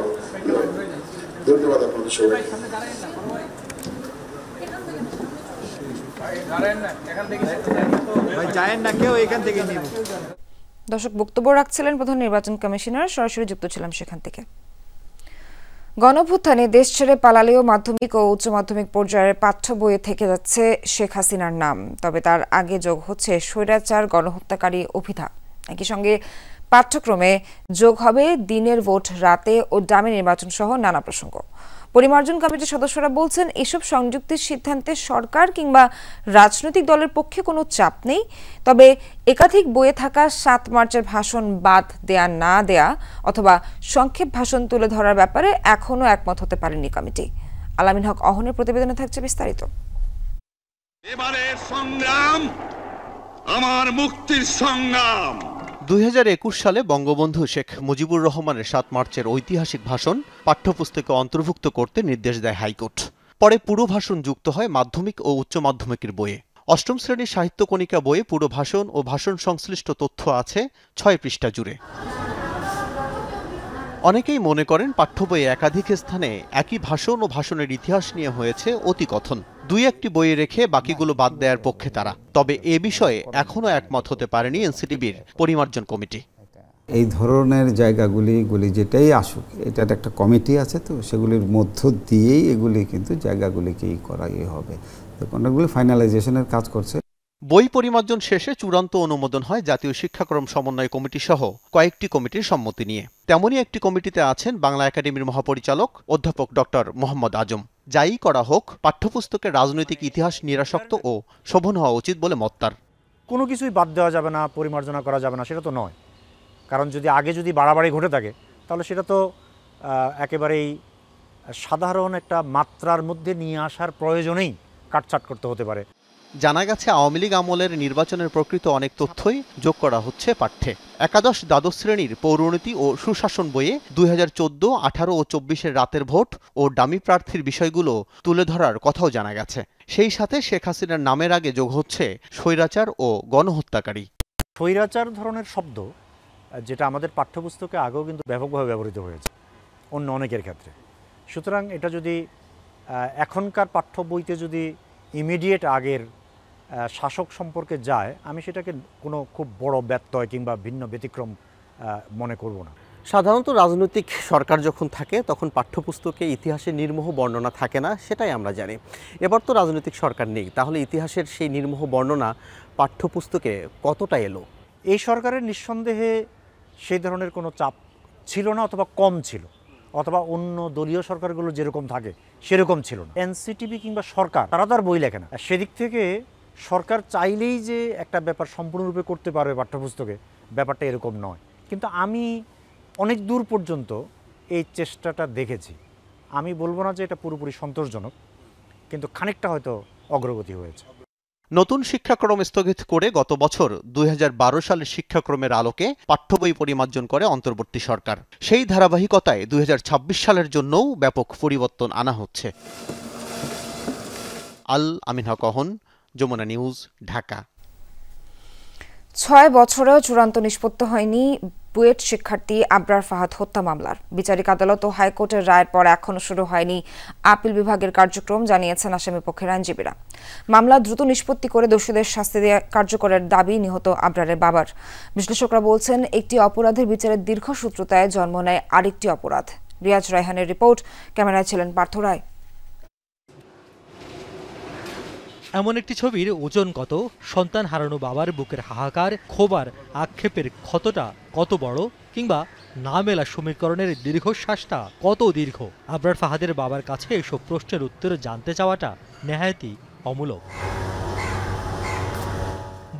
ধন্যবাদ আপনাদের সবাই। দর্শক, বক্তব্য রাখছিলেন প্রধান নির্বাচন কমিশনার। সরাসরি যুক্ত ছিলাম সেখান থেকে। গণঅভ্যুত্থানে দেশ ছেড়ে পালালেও মাধ্যমিক ও উচ্চ মাধ্যমিক পর্যায়ের পাঠ্য বইয়ে থেকে যাচ্ছে শেখ হাসিনার নাম। তবে তার আগে যোগ হচ্ছে স্বৈরাচার, গণহত্যাকারী অভিধা। একই সঙ্গে পাঠ্যক্রমে যোগ হবে দিনের ভোট, রাতে ও ডামি নির্বাচন সহ নানা প্রসঙ্গ। পরিমার্জন কমিটির সদস্যরা বলছেন, এসব সংযুক্তির সিদ্ধান্তে সরকার কিংবা রাজনৈতিক দলের পক্ষে কোনো চাপ নেই। তবে একাধিক বইয়ে থাকা 7 মার্চের ভাষণ বাদ দেয়া না দেয়া অথবা সংক্ষেপ ভাষণ তুলে ধরার ব্যাপারে এখনও একমত হতে পারেনি কমিটি। আলামিন হক অহনের প্রতিবেদনে থাকছে বিস্তারিত। এবারের সংগ্রাম আমার মুক্তির সংগ্রাম। 2021 সালে বঙ্গবন্ধু শেখ মুজিবুর রহমানের 7 মার্চের ঐতিহাসিক ভাষণ পাঠ্যপুস্তকে অন্তর্ভুক্ত করতে নির্দেশ দেয় হাইকোর্ট। পরে পুরো ভাষণ যুক্ত হয় মাধ্যমিক ও উচ্চ মাধ্যমিকের বইয়ে। অষ্টম শ্রেণীর সাহিত্য কণিকা বইয়ে পুরো ভাষণ ও ভাষণ সংশ্লিষ্ট তথ্য আছে 6 পৃষ্ঠা জুড়ে। অনেকেই মনে করেন পাঠ্য বইয়ে একাধিক স্থানে একই ভাষণ ও ভাষণের ইতিহাস নিয়ে হয়েছে অতিকথন। 2-1টি বইয়ে রেখে বাকিগুলো বাদ দেওয়ার পক্ষে তারা। তবে এ বিষয়ে এখনও একমত হতে পারেনি এনসিটিবির পরিমার্জন কমিটি। এই ধরনের জায়গাগুলি যেটাই আসুক, এটার একটা কমিটি আছে, তো সেগুলির মধ্য দিয়েই এগুলি কিন্তু জায়গাগুলিকেই করাই হবে। তো অনেকগুলি ফাইনালাইজেশনের কাজ করছে। বই পরিমার্জন শেষে চূড়ান্ত অনুমোদন হয় জাতীয় শিক্ষাক্রম সমন্বয় কমিটি সহ কয়েকটি কমিটির সম্মতি নিয়ে। তেমনই একটি কমিটিতে আছেন বাংলা একাডেমির মহাপরিচালক অধ্যাপক ডক্টর মোহাম্মদ আজম। যাই করা হোক, পাঠ্যপুস্তকের রাজনৈতিক ইতিহাস নিরাসক্ত ও শোভন হওয়া উচিত বলে মত তার। কোনো কিছুই বাদ দেওয়া যাবে না, পরিমার্জনা করা যাবে না, সেটা তো নয়। কারণ যদি বাড়াবাড়ি ঘটে থাকে তাহলে সেটা তো একেবারেই সাধারণ একটা মাত্রার মধ্যে নিয়ে আসার প্রয়োজনেই কাটছাট করতে হতে পারে। জানা গেছে আওয়ামী লীগ আমলের নির্বাচনের প্রকৃত অনেক তথ্যই যোগ করা হচ্ছে পাঠ্যে। একাদশ দ্বাদশ শ্রেণীর পৌরনীতি ও সুশাসন বইয়ে 2014, 18 ও 24-এর রাতের ভোট ও ডামি প্রার্থীর বিষয়গুলো তুলে ধরার কথাও জানা গেছে। সেই সাথে শেখ হাসিনার নামের আগে যোগ হচ্ছে স্বৈরাচার ও গণহত্যাকারী। স্বৈরাচার ধরনের শব্দ যেটা আমাদের পাঠ্যপুস্তকে আগেও কিন্তু ব্যাপকভাবে ব্যবহৃত হয়েছে অন্য অনেকের ক্ষেত্রে। সুতরাং এটা যদি এখনকার পাঠ্য বইতে যদি ইমিডিয়েট আগের শাসক সম্পর্কে যায়, আমি সেটাকে কোনো খুব বড় ব্যত্যয় কিংবা ভিন্ন ব্যতিক্রম মনে করব না। সাধারণত রাজনৈতিক সরকার যখন থাকে তখন পাঠ্যপুস্তকে ইতিহাসের নির্মোহ বর্ণনা থাকে না, সেটাই আমরা জানি। এবার তো রাজনৈতিক সরকার নেই, তাহলে ইতিহাসের সেই নির্মোহ বর্ণনা পাঠ্যপুস্তকে কতটা এলো? এই সরকারের নিঃসন্দেহে সেই ধরনের কোনো চাপ ছিল না, অথবা কম ছিল, অথবা অন্য দলীয় সরকারগুলো যেরকম থাকে সেরকম ছিল না। এনসিটিবি কিংবা সরকার তারা তো আর বই লেখে না। সেদিক থেকে সরকার চাইলেই যে একটা ব্যাপার সম্পূর্ণরূপে করতে পারবে পাঠ্যপুস্তকে, ব্যাপারটা এরকম নয়। কিন্তু আমি অনেক দূর পর্যন্ত এই চেষ্টাটা দেখেছি। আমি বলবো না যে এটা পুরোপুরি সন্তোষজনক, কিন্তু খানিকটা হয়তো অগ্রগতি হয়েছে। নতুন শিক্ষাক্রম স্থগিত করে গত বছর 2012 সালের শিক্ষাক্রমের আলোকে পাঠ্য বই পরিমার্জন করে অন্তর্বর্তী সরকার। সেই ধারাবাহিকতায় 2026 সালের জন্যও ব্যাপক পরিবর্তন আনা হচ্ছে। আল আমিন হক অহন, যমুনা নিউজ, ঢাকা। 6 বছরেও চূড়ান্ত নিষ্পত্তি হয়নি বুয়েট শিক্ষার্থী আবরার ফাহাদ হত্যা মামলার। বিচারিক আদালত ও হাইকোর্টের রায়ের পর এখনও শুরু হয়নি আপিল বিভাগের কার্যক্রম, জানিয়েছেন আসামি পক্ষের আইনজীবীরা। মামলা দ্রুত নিষ্পত্তি করে দোষীদের শাস্তি দেওয়া কার্যকরের দাবি নিহত আবরারের বাবার। বিশ্লেষকরা বলছেন, একটি অপরাধের বিচারের দীর্ঘসূত্রতায় জন্ম নেয় আরেকটি অপরাধ। রিয়াজ রায়হানের রিপোর্ট, ক্যামেরায় ছিলেন পার্থ রায়। এমন একটি ছবির ওজন কত, সন্তান হারানো বাবার বুকের হাহাকার, ক্ষোভার আক্ষেপের ক্ষতটা কত বড়, কিংবা না মেলা সমীকরণের দীর্ঘশ্বাসটা কত দীর্ঘ। আবরার ফাহাদের বাবার কাছে এসব প্রশ্নের উত্তর জানতে চাওয়াটা নেহায়েতই অমূলক।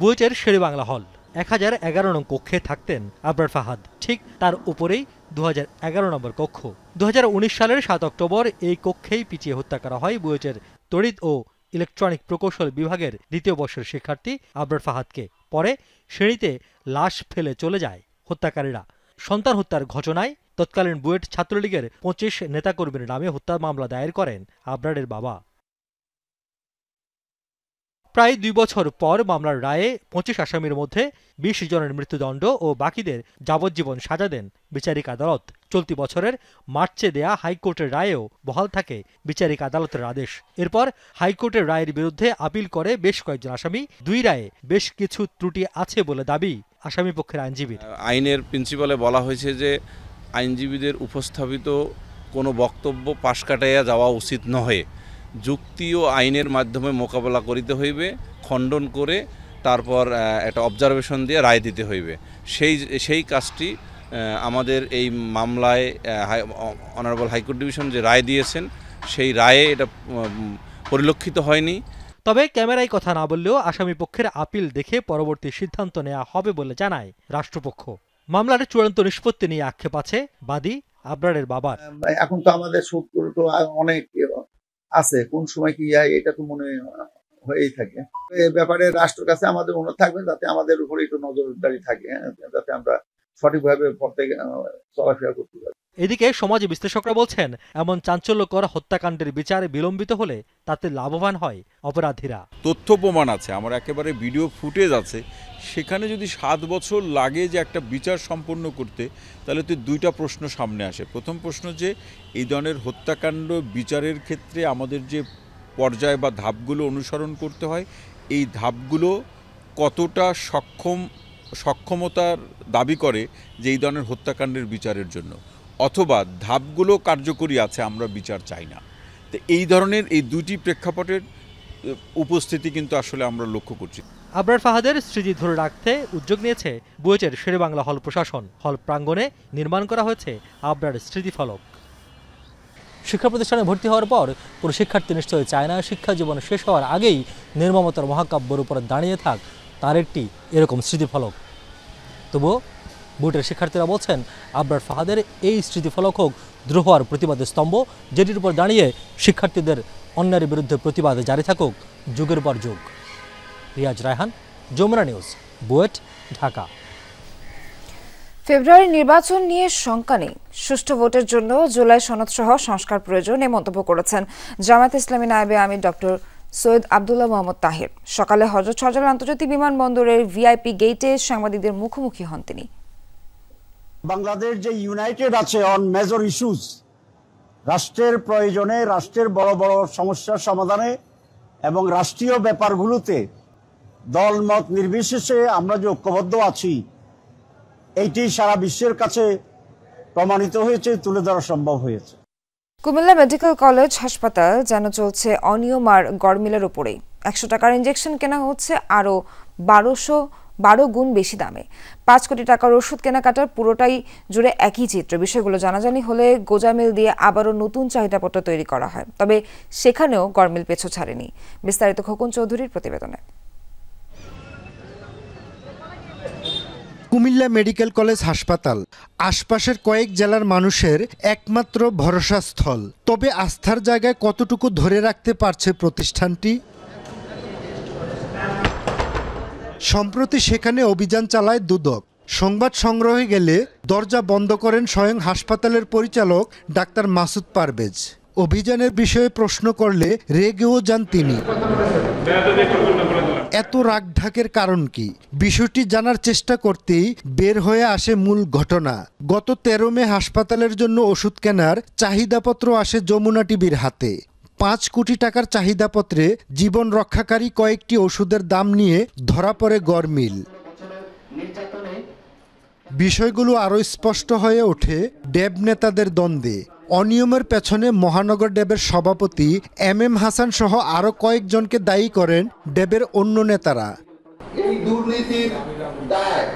বুয়েটের শেরেবাংলা হল 1011 নং কক্ষে থাকতেন আবরার ফাহাদ। ঠিক তার উপরেই 2011 নম্বর কক্ষ। 2019 সালের 7 অক্টোবর এই কক্ষেই পিটিয়ে হত্যা করা হয় বুয়েটের তড়িৎ ও ইলেকট্রনিক প্রকৌশল বিভাগের 2য় বর্ষের শিক্ষার্থী আবরার ফাহাদকে। পরে সিঁড়িতে লাশ ফেলে চলে যায় হত্যাকারীরা। সন্তান হত্যার ঘটনায় তৎকালীন বুয়েট ছাত্রলীগের 25 নেতাকর্মীর নামে হত্যা মামলা দায়ের করেন আবরারের বাবা। প্রায় 2 বছর পর মামলার রায়ে 25 আসামির মধ্যে 20 জনের মৃত্যুদণ্ড ও বাকিদের যাবজ্জীবন সাজা দেন বিচারিক আদালত। চলতি বছরের মার্চে দেয়া হাইকোর্টের রায়েও বহাল থাকে বিচারিক আদালতের আদেশ। এরপর হাইকোর্টের রায়ের বিরুদ্ধে আপিল করে বেশ কয়েকজন আসামি। 2 রায়ে বেশ কিছু ত্রুটি আছে বলে দাবি আসামি পক্ষের আইনজীবীর। আইনের প্রিন্সিপালে বলা হয়েছে যে আইনজীবীদের উপস্থাপিত কোনো বক্তব্য পাশ কাটাইয়া যাওয়া উচিত নহে, যুক্তি ও আইনের মাধ্যমে মোকাবেলা করিতে হইবে, খণ্ডন করে তারপর একটা অবজারভেশন দিয়ে রায় দিতে হইবে। সেই কাজটি আমাদের এই মামলায় অনারেবল হাইকোর্ট ডিভিশন যে রায় দিয়েছেন সেই রায়ে এটা পরিলক্ষিত হয়নি। তবে ক্যামেরায় কথা না বললেও আসামি পক্ষের আপিল দেখে পরবর্তী সিদ্ধান্ত নেওয়া হবে বলে জানায় রাষ্ট্রপক্ষ। মামলার চূড়ান্ত নিষ্পত্তি নিয়ে আক্ষেপ আছে বাদী আবরারের বাবার। এখন তো আমাদের সূত্র তো অনেক আছে, কোন সময় কি এটা তো মনে হয়েই থাকে। এই ব্যাপারে রাষ্ট্রের কাছে আমাদের অনুরোধ থাকবে যাতে আমাদের উপরে একটু নজরদারি থাকে, যাতে আমরা সঠিকভাবে পথে চলাফেরা করতে পারি। এদিকে সমাজ বিশ্লেষকরা বলছেন, এমন চাঞ্চল্যকর হত্যাকাণ্ডের বিচার বিলম্বিত হলে তাতে লাভবান হয় অপরাধীরা। তথ্য প্রমাণ আছে, আমার একেবারে ভিডিও ফুটেজ আছে, সেখানে যদি 7 বছর লাগে যে একটা বিচার সম্পন্ন করতে, তাহলে তো দুইটা প্রশ্ন সামনে আসে। প্রথম প্রশ্ন যে এই ধরনের হত্যাকাণ্ড বিচারের ক্ষেত্রে আমাদের যে পর্যায় বা ধাপগুলো অনুসরণ করতে হয়, এই ধাপগুলো কতটা সক্ষমতার দাবি করে যে এই ধরনের হত্যাকাণ্ডের বিচারের জন্য, অথবা ধাপগুলো কার্যকরী আছে, আমরা বিচার চাই না। তো এই ধরনের এই দুটি প্রেক্ষাপটের উপস্থিতি কিন্তু আসলে আমরা লক্ষ্য করছি। আবরার ফাহাদের স্মৃতি ধরে রাখতে উদ্যোগ নিয়েছে বুয়েটের শেরেবাংলা হল প্রশাসন। হল প্রাঙ্গণে নির্মাণ করা হয়েছে আবরার স্মৃতিফলক। শিক্ষা প্রতিষ্ঠানে ভর্তি হওয়ার পর কোনো শিক্ষার্থী নিশ্চয়ই চায় না শিক্ষা জীবন শেষ হওয়ার আগেই নির্মমতার মহাকাব্যের উপর দাঁড়িয়ে থাক তার একটি এরকম স্মৃতিফলক। তবুও বুয়েটের শিক্ষার্থীরা বলছেন, আবরার ফাহাদের এই স্মৃতিফলক হোক দ্রোহ আর প্রতিবাদের স্তম্ভ, যেটির উপর দাঁড়িয়ে শিক্ষার্থীদের অন্যায়ের বিরুদ্ধে প্রতিবাদ জারি থাকুক যুগের পর যুগ। রিয়াজ রায়হান, যমুনা নিউজ, বুয়েট, ঢাকা। ফেব্রুয়ারি নির্বাচন নিয়ে শঙ্কা নেই, সুষ্ঠু ভোটের জন্য জুলাই সনদ সহ সংস্কার প্রয়োজন এ মন্তব্য করেছেন জামায়াত ইসলামী নায়েবে আমির ডক্টর সৈয়দ আব্দুল্লাহ মোহাম্মদ তাহির। সকালে হযরত শাহজালাল আন্তর্জাতিক বিমানবন্দরের ভিআইপি গেটে সাংবাদিকদের মুখোমুখি হন তিনি। বাংলাদেশ যে ইউনাইটেড আছে অন মেজর ইস্যুস, রাষ্ট্রের প্রয়োজনে, রাষ্ট্রের বড় বড় সমস্যার সমাধানে এবং রাষ্ট্রীয় ব্যাপারগুলোতে দলমত নির্বিশেষে আমরা যে ঐক্যবদ্ধ আছি, এইটি সারা বিশ্বের কাছে প্রমাণিত হয়েছে, তুলে ধরা সম্ভব হয়েছে। কুমিল্লা মেডিকেল কলেজ হাসপাতাল যেন চলছে অনিয়ম আর গরমিলের উপরেই। 100 টাকার ইনজেকশন কেনা হচ্ছে আরও 12 গুণ বেশি দামে। 5 কোটি টাকার ওষুধ কেনাকাটার পুরোটাই জুড়ে একই চিত্র। বিষয়গুলো জানাজানি হলে গোজামিল দিয়ে আবারও নতুন চাহিদাপত্র তৈরি করা হয়, তবে সেখানেও গরমিল পেছু ছাড়েনি। বিস্তারিত খোকন চৌধুরীর প্রতিবেদনে। কুমিল্লা মেডিকেল কলেজ হাসপাতাল আশপাশের কয়েক জেলার মানুষের একমাত্র ভরসাস্থল। তবে আস্থার জায়গায় কতটুকু ধরে রাখতে পারছে প্রতিষ্ঠানটি? সম্প্রতি সেখানে অভিযান চালায় দুদক। সংবাদ সংগ্রহে গেলে দরজা বন্ধ করেন স্বয়ং হাসপাতালের পরিচালক ডাক্তার মাসুদ পারভেজ। অভিযানের বিষয়ে প্রশ্ন করলে রেগেও যান তিনি। এত রাগঢাকের কারণ কি? বিষয়টি জানার চেষ্টা করতেই বের হয়ে আসে মূল ঘটনা। গত 13 মে হাসপাতালের জন্য ওষুধ কেনার চাহিদাপত্র আসে যমুনা টিভির হাতে। 5 কোটি টাকার চাহিদাপত্রে জীবন রক্ষাকারী কয়েকটি ওষুধের দাম নিয়ে ধরা পড়ে গরমিল। বিষয়গুলো আরও স্পষ্ট হয়ে ওঠে ড্যাব নেতাদের দ্বন্দ্বে। অনিয়মের পেছনে মহানগর ড্যাবের সভাপতি MM হাসান সহ আরও কয়েকজনকে দায়ী করেন ড্যাবের অন্য নেতারা। এই দুর্নীতির দায়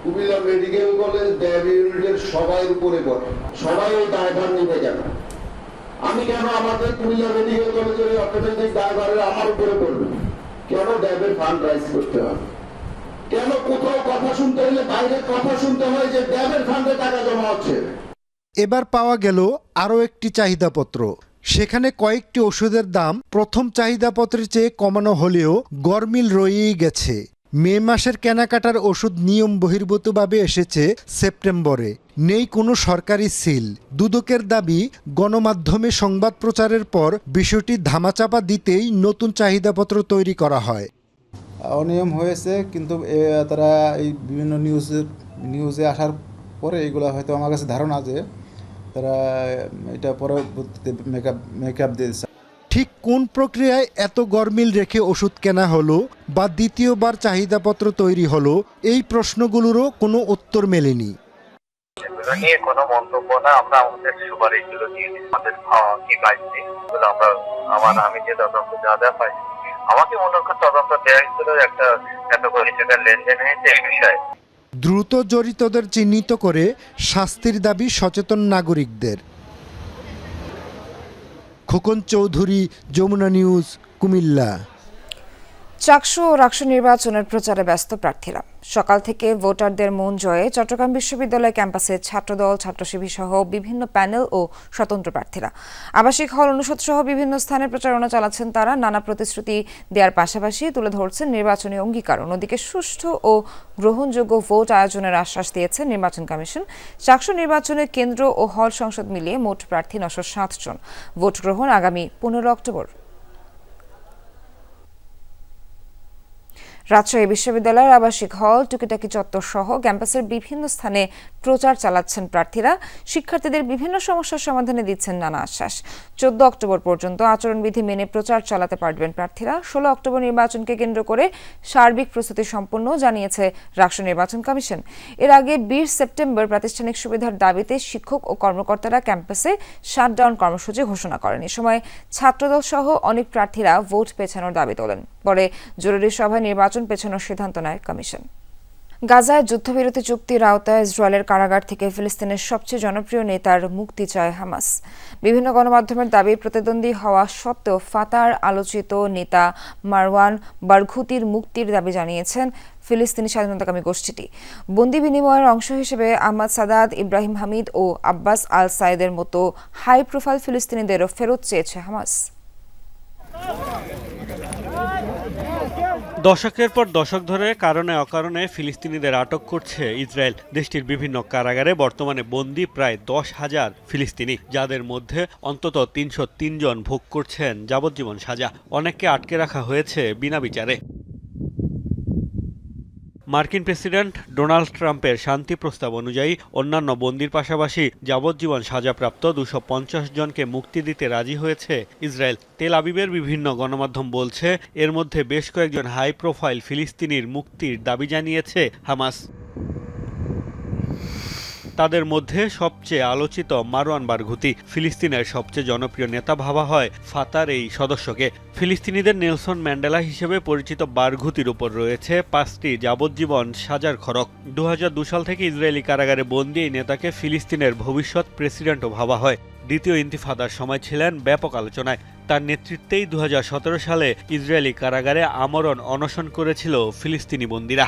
কুমিল্লা মেডিকেল কলেজ ড্যাব ইউনিটের সবাই উপরে পড়ে, সবাই এই দায়ভার নিতে যান। আমি কেন আমাদের কুমিল্লা মেডিকেল কলেজের অর্থনৈতিক দায়ভারের আমার উপরে পড়বে? কেন ড্যাবের ফান্ড রাইজ করতে হবে? কেন কোথাও কথা শুনতে হলে বাইরে কথা শুনতে হয় যে ড্যাবের ফান্ডে টাকা জমা হচ্ছে? এবার পাওয়া গেল আরও একটি চাহিদাপত্র। সেখানে কয়েকটি ওষুধের দাম প্রথম চাহিদাপত্রের চেয়ে কমানো হলেও গরমিল রয়েই গেছে। মে মাসের কেনাকাটার ওষুধ নিয়ম বহির্ভূতভাবে এসেছে সেপ্টেম্বরে। নেই কোনো সরকারি সিল। দুদকের দাবি, গণমাধ্যমে সংবাদ প্রচারের পর বিষয়টি ধামাচাপা দিতেই নতুন চাহিদাপত্র তৈরি করা হয়। অনিয়ম হয়েছে, কিন্তু তারা এই বিভিন্ন নিউজে আসার পরে এগুলো হয়তো আমার কাছে ধারণা যে তারা এটা পরবর্তীতে মেকআপ দিয়েছে। ঠিক কোন প্রক্রিয়ায় এত গরমিল রেখে ওষুধ কেনা হলো বা দ্বিতীয়বার চাহিদাপত্র তৈরি হলো, এই প্রশ্নগুলোরও কোনো উত্তর মেলেনি। নিয়ে কোনো মন্তব্য না, আমরা আমাদের সুপারিশগুলো দিয়ে দিই। আমাদের কি পাইছি আমি যে তদন্ত যা পাই, আমাকে মনে হয় তদন্ত দেওয়া হয়েছিল একটা এত কোটি টাকার লেনদেন হয়েছে এই বিষয়ে। দ্রুত জড়িতদের চিহ্নিত করে শাস্তির দাবি সচেতন নাগরিকদের। খোকন চৌধুরী, যমুনা নিউজ, কুমিল্লা। চাকসু ও রাকসু নির্বাচনের প্রচারে ব্যস্ত প্রার্থীরা। সকাল থেকে ভোটারদের মন জয়ে চট্টগ্রাম বিশ্ববিদ্যালয় ক্যাম্পাসে ছাত্রদল, ছাত্রশিবির সহ বিভিন্ন প্যানেল ও স্বতন্ত্র প্রার্থীরা। আবাসিক হল, অনুষদ সহ বিভিন্ন স্থানে প্রচারণা চালাচ্ছেন তারা। নানা প্রতিশ্রুতি দেওয়ার পাশাপাশি তুলে ধরছেন নির্বাচনী অঙ্গীকার। অন্যদিকে সুষ্ঠু ও গ্রহণযোগ্য ভোট আয়োজনের আশ্বাস দিয়েছে নির্বাচন কমিশন। চাকসু নির্বাচনের কেন্দ্র ও হল সংসদ মিলিয়ে মোট প্রার্থী 907 জন। ভোট গ্রহণ আগামী 15 অক্টোবর। রাজশাহী বিশ্ববিদ্যালয়ের আবাসিক হল, টুকিটাকি চত্বর সহ ক্যাম্পাসের বিভিন্ন স্থানে প্রচার চালাচ্ছেন প্রার্থীরা। শিক্ষার্থীদের বিভিন্ন সমস্যার সমাধানে দিচ্ছেন নানা আশ্বাস। 14 অক্টোবর পর্যন্ত আচরণবিধি মেনে প্রচার চালাতে পারবেন প্রার্থীরা। 16 অক্টোবর নির্বাচনকে কেন্দ্র করে সার্বিক প্রস্তুতি সম্পন্ন জানিয়েছে রাষ্ট্র নির্বাচন কমিশন। এর আগে 20 সেপ্টেম্বর প্রাতিষ্ঠানিক সুবিধার দাবিতে শিক্ষক ও কর্মকর্তারা ক্যাম্পাসে শাটডাউন কর্মসূচি ঘোষণা করেন। এ সময় ছাত্রদল সহ অনেক প্রার্থীরা ভোট পেছানোর দাবি তোলেন। পরে জরুরি সভায় নির্বাচন পেছানোর সিদ্ধান্ত নেয় কমিশন। গাজায় যুদ্ধবিরতি চুক্তির আওতায় ইসরায়েলের কারাগার থেকে ফিলিস্তিনের সবচেয়ে জনপ্রিয় নেতার মুক্তি চায় হামাস। বিভিন্ন গণমাধ্যমের দাবি, প্রতিদ্বন্দ্বী হওয়া সত্ত্বেও ফাতার আলোচিত নেতা মারওয়ান বারঘুতির মুক্তির দাবি জানিয়েছেন ফিলিস্তিনি স্বাধীনতাকামী গোষ্ঠীটি। বন্দি বিনিময়ের অংশ হিসেবে আহমদ সাদাত, ইব্রাহিম হামিদ ও আব্বাস আল সাইদের মতো হাই প্রোফাইল ফিলিস্তিনিদেরও ফেরত চেয়েছে হামাস। দশকের পর দশক ধরে কারণে অকারণে ফিলিস্তিনিদের আটক করছে ইসরায়েল। দেশটির বিভিন্ন কারাগারে বর্তমানে বন্দী প্রায় 10,000 ফিলিস্তিনি, যাদের মধ্যে অন্তত 303 জন ভোগ করছেন যাবজ্জীবন সাজা। অনেককে আটকে রাখা হয়েছে বিনা বিচারে। মার্কিন প্রেসিডেন্ট ডোনাল্ড ট্রাম্পের শান্তি প্রস্তাব অনুযায়ী অন্যান্য বন্দির পাশাপাশি যাবজ্জীবন সাজাপ্রাপ্ত 250 জনকে মুক্তি দিতে রাজি হয়েছে ইসরায়েল। তেল আবিবের বিভিন্ন গণমাধ্যম বলছে, এর মধ্যে বেশ কয়েকজন হাই প্রোফাইল ফিলিস্তিনির মুক্তির দাবি জানিয়েছে হামাস। তাদের মধ্যে সবচেয়ে আলোচিত মারওয়ান বারঘুতি। ফিলিস্তিনের সবচেয়ে জনপ্রিয় নেতা ভাবা হয় ফাতার এই সদস্যকে। ফিলিস্তিনিদের নেলসন ম্যান্ডেলা হিসেবে পরিচিত বারঘুতির উপর রয়েছে 5টি যাবজ্জীবন সাজার খড়ক। 2002 সাল থেকে ইসরায়েলি কারাগারে বন্দী এই নেতাকে ফিলিস্তিনের ভবিষ্যৎ প্রেসিডেন্টও ভাবা হয়। দ্বিতীয় ইন্তিফাদার সময় ছিলেন ব্যাপক আলোচনায়। তার নেতৃত্বেই 2017 সালে ইসরায়েলি কারাগারে আমরণ অনশন করেছিল ফিলিস্তিনি বন্দীরা।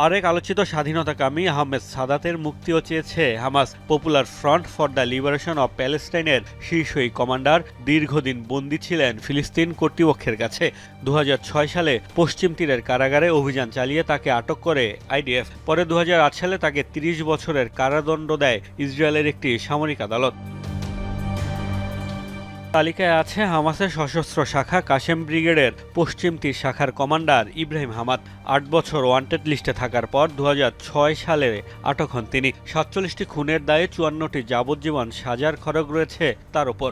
আরেক আলোচিত স্বাধীনতাকামী আহমেদ সাদাতের মুক্তিও চেয়েছে Hamas. Popular front for the liberation of প্যালেস্টাইনের শীর্ষ এই কমান্ডার দীর্ঘদিন বন্দী ছিলেন ফিলিস্তিন কর্তৃপক্ষের কাছে। 2006 সালে পশ্চিম তীরের কারাগারে অভিযান চালিয়ে তাকে আটক করে আইডিএফ। পরে 2008 সালে তাকে 30 বছরের কারাদণ্ড দেয় ইসরায়েলের একটি সামরিক আদালত। তালিকায় আছে হামাসের সশস্ত্র শাখা কাশেম ব্রিগেডের পশ্চিম তীর শাখার কমান্ডার ইব্রাহিম হামাদ। 8 বছর ওয়ান্টেড লিস্টে থাকার পর 2006 সালে আটক হন তিনি। 47টি খুনের দায়ে 54টি যাবজ্জীবন সাজার খড়গ রয়েছে তার ওপর।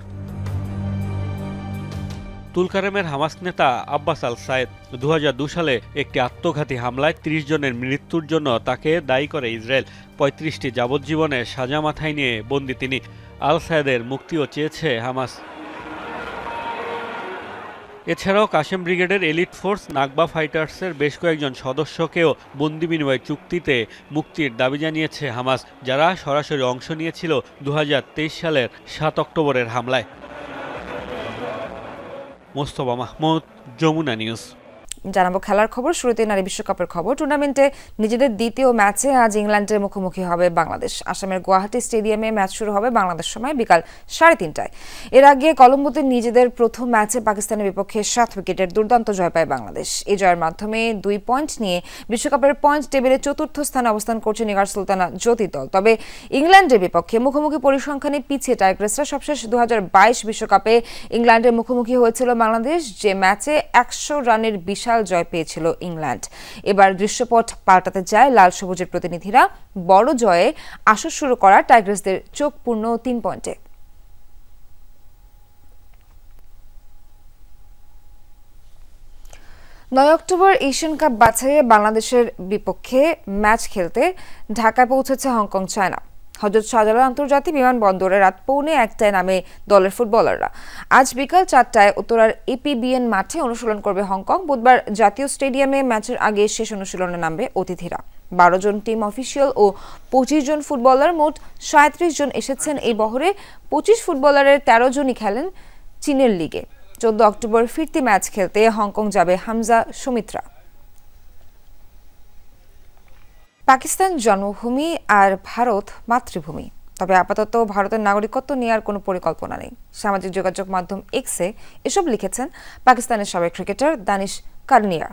তুলকারেমের হামাস নেতা আব্বাস আল সাইদ 2002 সালে একটি আত্মঘাতী হামলায় 30 জনের মৃত্যুর জন্য তাকে দায়ী করে ইসরায়েল। 35টি যাবজ্জীবনের সাজা মাথায় নিয়ে বন্দী তিনি। আল সাইদের মুক্তিও চেয়েছে হামাস। এছাড়াও কাশেম ব্রিগেডের এলিট ফোর্স নাগবা ফাইটার্সের বেশ কয়েকজন সদস্যকেও বন্দি বিনিময় চুক্তিতে মুক্তির দাবি জানিয়েছে হামাস, যারা সরাসরি অংশ নিয়েছিল 2023 সালের 7 অক্টোবরের হামলায়। মোস্তফা মাহমুদ, যমুনা নিউজ। জানাবো খেলার খবর। শুরুতে নারী বিশ্বকাপের খবর। টুর্নামেন্টে নিজেদের দ্বিতীয় ম্যাচে আজ ইংল্যান্ডের মুখোমুখি হবে বাংলাদেশ। আসামের গুয়াহাটি স্টেডিয়ামে ম্যাচ শুরু হবে বাংলাদেশ সময় বিকাল 3:30টায়। এর আগে কলম্বোতে নিজেদের প্রথম ম্যাচে পাকিস্তানের বিপক্ষে 7 উইকেটের দুর্দান্ত জয় পায় বাংলাদেশ। এই জয়ের মাধ্যমে 2 পয়েন্ট নিয়ে বিশ্বকাপের পয়েন্ট টেবিলে 4র্থ স্থানে অবস্থান করছে নিগার সুলতানা জ্যোতি দল। তবে ইংল্যান্ডের বিপক্ষে মুখোমুখি পরিসংখ্যানে পিছিয়ে টাইগ্রেসরা। সবশেষ 2022 বিশ্বকাপে ইংল্যান্ডের মুখোমুখি হয়েছিল বাংলাদেশ, যে ম্যাচে 100 রানের বিশাল জয় পেয়েছিল ইংল্যান্ড। এবার দৃশ্যপট পাল্টাতে যায় লাল সবুজের প্রতিনিধিরা। বড় জয়ে আসর শুরু করা টাইগ্রেসদের চোখ পূর্ণ 3 পয়েন্টে। 9 অক্টোবর এশিয়ান কাপ বাছাইয়ে বাংলাদেশের বিপক্ষে ম্যাচ খেলতে ঢাকায় পৌঁছেছে হংকং চায়না। হযরত শাহজালাল আন্তর্জাতিক বিমানবন্দরে রাত 1:45টায় নামে দলের ফুটবলাররা। আজ বিকাল 4টায় উত্তরার এপিবিএন মাঠে অনুশীলন করবে হংকং। বুধবার জাতীয় স্টেডিয়ামে ম্যাচের আগে শেষ অনুশীলনে নামবে অতিথিরা। 12 জন টিম অফিসিয়াল ও 25 জন ফুটবলার, মোট 37 জন এসেছেন এই বহরে। 25 ফুটবলারের 13 জনই খেলেন চীনের লিগে। 14 অক্টোবর ফিরতি ম্যাচ খেলতে হংকং যাবে হামজা সুমিত্রা। পাকিস্তান জন্মভূমি আর ভারত মাতৃভূমি, তবে আপাতত ভারতের নাগরিকত্ব নেওয়ার কোনো পরিকল্পনা নেই। সামাজিক যোগাযোগ মাধ্যম এক্সে এসব লিখেছেন পাকিস্তানের সাবেক ক্রিকেটার দানিশ কারনিয়া।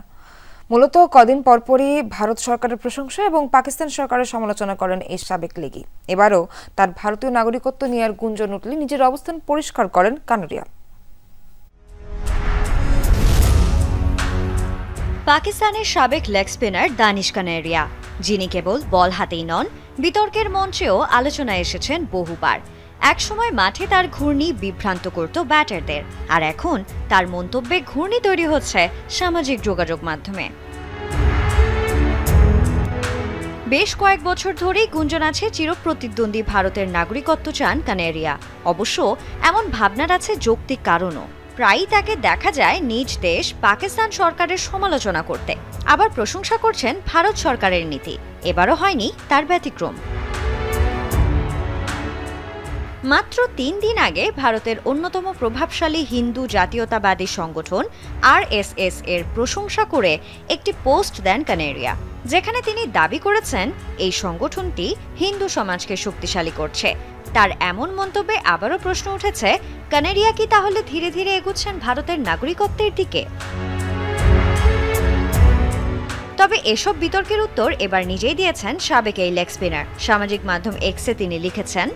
মূলত কদিন পরপরই ভারত সরকারের প্রশংসা এবং পাকিস্তান সরকারের সমালোচনা করেন এই সাবেক লেগি। এবারও তার ভারতীয় নাগরিকত্ব নেওয়ার গুঞ্জন উঠলে নিজের অবস্থান পরিষ্কার করেন কানারিয়া। পাকিস্তানের সাবেক লেগ স্পিনার দানিশ কানেরিয়া, যিনি কেবল বল হাতেই নন, বিতর্কের মঞ্চেও আলোচনায় এসেছেন বহুবার। একসময় মাঠে তার ঘূর্ণি বিভ্রান্ত করত ব্যাটারদের, আর এখন তার মন্তব্যে ঘূর্ণি তৈরি হচ্ছে সামাজিক যোগাযোগ মাধ্যমে। বেশ কয়েক বছর ধরেই গুঞ্জন আছে চিরপ্রতিদ্বন্দ্বী ভারতের নাগরিকত্ব চান কানেরিয়া। অবশ্য এমন ভাবনার আছে যৌক্তিক কারণও। প্রায়ই তাকে দেখা যায় নিজ দেশ পাকিস্তান সরকারের সমালোচনা করতে, আবার প্রশংসা করছেন ভারত সরকারের নীতি। এবারও হয়নি তার ব্যতিক্রম। মাত্র 3 দিন আগে ভারতের অন্যতম প্রভাবশালী হিন্দু জাতীয়তাবাদী সংগঠন RSS এর প্রশংসা করে একটি পোস্ট দেন কানেরিয়া, যেখানে তিনি দাবি করেছেন এই সংগঠনটি হিন্দু সমাজকে শক্তিশালী করছে। তার এমন মন্তব্যে আবারও প্রশ্ন উঠেছে, কানেরিয়া কি তাহলে ধীরে ধীরে এগুচ্ছেন ভারতের নাগরিকত্বের দিকে? তবে এসব বিতর্কের উত্তর এবার নিজেই দিয়েছেন সাবেক এই লেগ স্পিনার। সামাজিক মাধ্যম এক্সে তিনি লিখেছেন,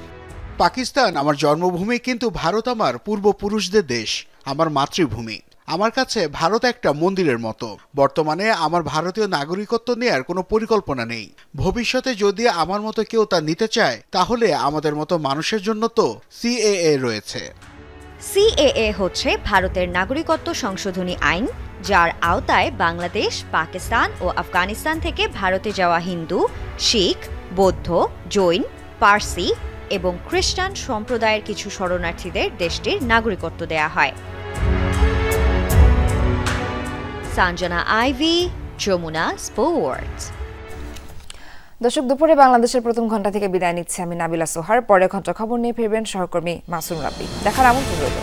পাকিস্তান আমার জন্মভূমি, কিন্তু ভারত আমার পূর্বপুরুষদের দেশ, আমার মাতৃভূমি। আমার কাছে ভারত একটা মন্দিরের মতো। বর্তমানে আমার ভারতীয় নাগরিকত্ব নেয়ার কোনো পরিকল্পনা নেই। ভবিষ্যতে যদি আমার মতো কেউ তা নিতে চায়, তাহলে আমাদের মতো মানুষের জন্য তো CAA রয়েছে। CAA হচ্ছে ভারতের নাগরিকত্ব সংশোধনী আইন, যার আওতায় বাংলাদেশ, পাকিস্তান ও আফগানিস্তান থেকে ভারতে যাওয়া হিন্দু, শিখ, বৌদ্ধ, জৈন, পার্সি এবং খ্রিস্টান সম্প্রদায়ের কিছু শরণার্থীদের দেশটির নাগরিকত্ব দেয়া হয়। Sanjana Ivy, Jamuna Sports. দর্শক, দুপুরে বাংলাদেশের প্রথম ঘন্টা থেকে বিদায় নিচ্ছে আমি নাবিলা সোহার। পরের ঘন্টা খবর নিয়ে ফিরবেন সহকর্মী মাসুম রাব্বি। দেখার আমন্ত্রণ রইল।